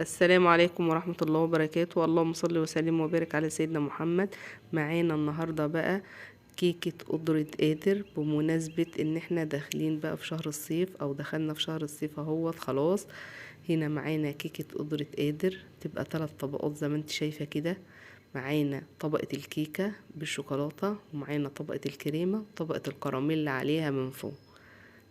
السلام عليكم ورحمة الله وبركاته. اللهم صل وسلم وبارك على سيدنا محمد. معانا النهاردة بقى كيكة قدرة قادر، بمناسبة ان احنا داخلين بقى في شهر الصيف او دخلنا في شهر الصيف اهوت خلاص. هنا معانا كيكة قدرة قادر، تبقى 3 طبقات زي ما انت شايفة كده. معانا طبقة الكيكة بالشوكولاتة، ومعانا طبقة الكريمة وطبقة الكراميل عليها من فوق.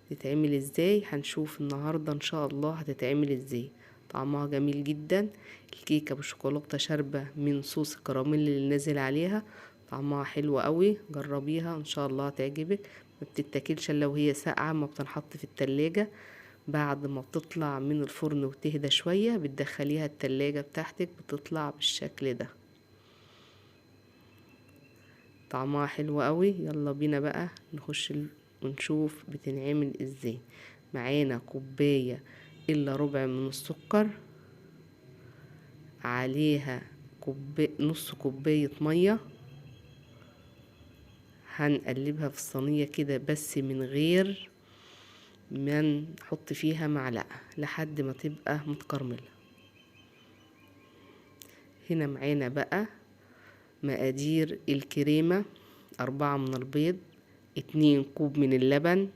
تتعمل ازاي؟ هنشوف النهاردة ان شاء الله هتتعمل ازاي. طعمها جميل جدا، الكيكة بالشوكولاتة شاربة من صوص الكراميل اللي نازل عليها. طعمها حلو قوي، جربيها ان شاء الله هتعجبك. ما بتتاكلش الا وهي ساقعة، ما بتنحط في التلاجة. بعد ما بتطلع من الفرن وتهدى شوية بتدخليها التلاجة بتاعتك، بتطلع بالشكل ده. طعمها حلو قوي. يلا بينا بقى نخش ونشوف بتنعمل ازاي. معانا كوباية الا ربع من السكر، عليها نص كوباية مية. هنقلبها في الصينية كده بس من غير ما نحط فيها معلقة لحد ما تبقى متكرملة. هنا معانا بقى مقادير الكريمة: 4 من البيض، 2 كوب من اللبن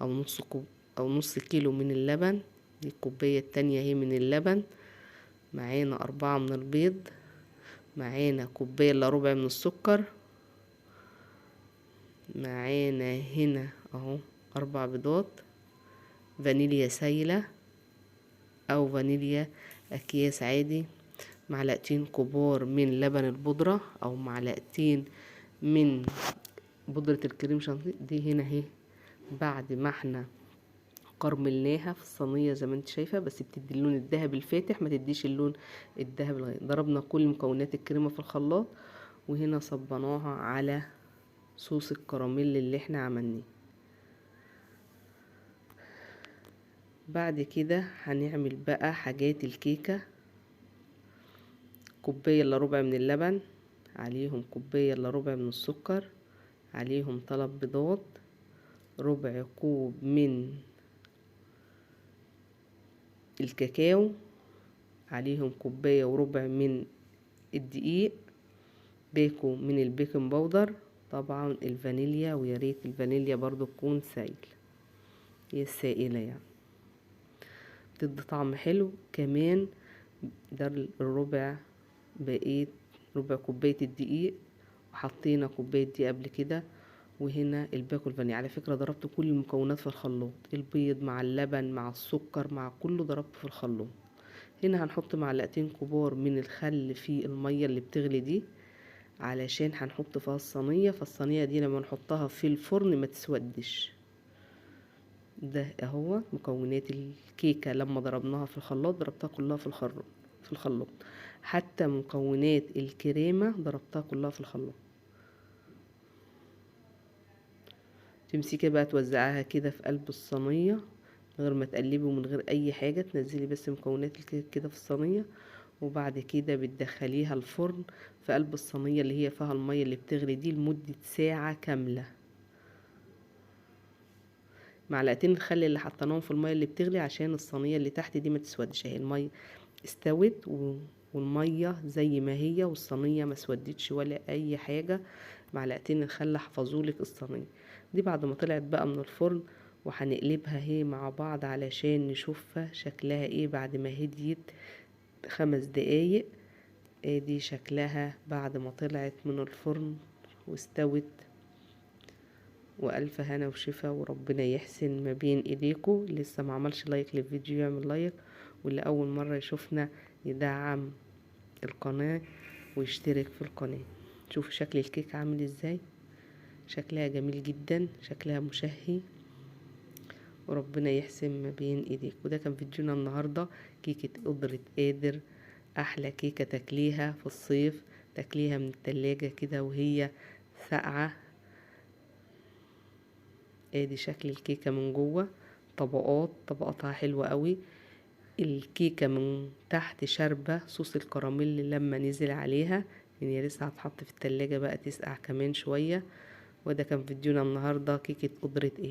او نص كوب او نص كيلو من اللبن. دي الكوباية التانية هي من اللبن. معانا 4 من البيض، معانا كوباية الا ربع من السكر، معانا هنا اهو 4 بيضات، فانيليا سايلة او فانيليا اكياس عادي، معلقتين كبار من لبن البودرة او معلقتين من بودرة الكريم شانتيه. دي هنا اهي بعد ما احنا كرملناها في الصينية زي ما انت شايفة، بس بتدي اللون الذهبي الفاتح، ما تديش اللون الذهبي الغامق. ضربنا كل مكونات الكريمة في الخلاط، وهنا صبناها على صوص الكراميل اللي احنا عملناه. بعد كده هنعمل بقى حاجات الكيكة: كوباية الا ربع من اللبن، عليهم كوباية الا ربع من السكر، عليهم 3 بيضات، ربع كوب من الكاكاو، عليهم كوباية وربع من الدقيق، باكو من البيكنج باودر، طبعا الفانيليا، وياريت الفانيليا برضو تكون سائل، هي السائلة يعني بتدي طعم حلو كمان. ده الربع، بقيت ربع كوباية الدقيق، وحطينا كوباية دي قبل كده. وهنا الباكو الفانيليا. على فكرة ضربت كل المكونات في الخلاط، البيض مع اللبن مع السكر مع كله ضربته في الخلاط. هنا هنحط معلقتين كبار من الخل في المية اللي بتغلي دي، علشان هنحط فيها الصينية، فالصينية دي لما نحطها في الفرن ما تسودش. ده اهو مكونات الكيكة لما ضربناها في الخلاط، ضربتها كلها في الخلاط. حتى مكونات الكريمة ضربتها كلها في الخلاط. تمسكي بقى توزعها كده في قلب الصينية من غير ما تقلبي ومن غير اي حاجة، تنزلي بس مكونات الكيكة كده في الصينية، وبعد كده بتدخليها الفرن في قلب الصينية اللي هي فيها المية اللي بتغلي دي لمدة ساعة كاملة. معلقتين الخل اللي حطيناهم في المية اللي بتغلي عشان الصينية اللي تحت دي ما تسودش. اهي المية استوت والمية زي ما هي، والصينية ما سودتش ولا اي حاجة. معلقتين الخل حفظولك الصينية دي. بعد ما طلعت بقى من الفرن، وهنقلبها اهي مع بعض علشان نشوفها شكلها ايه بعد ما هديت 5 دقايق. ادي شكلها بعد ما طلعت من الفرن واستوت. والف هنا وشفا، وربنا يحسن ما بين ايديكم. لسه ما عملش لايك للفيديو يعمل لايك، واللي اول مره يشوفنا يدعم القناه ويشترك في القناه. شوفوا شكل الكيك عامل ازاي، شكلها جميل جدا، شكلها مشهي، وربنا يحسن ما بين ايديك. وده كان فيديونا النهارده، كيكه قدرة قادر. احلى كيكه تاكليها في الصيف، تاكليها من التلاجة كده وهي ساقعه. ادي شكل الكيكه من جوه، طبقاتها حلوه قوي. الكيكه من تحت شاربه صوص الكراميل لما نزل عليها، يعني لسه هتحط في التلاجة بقى تسقع كمان شويه. وده كان فيديونا النهارده، كيكه قدرة قادر.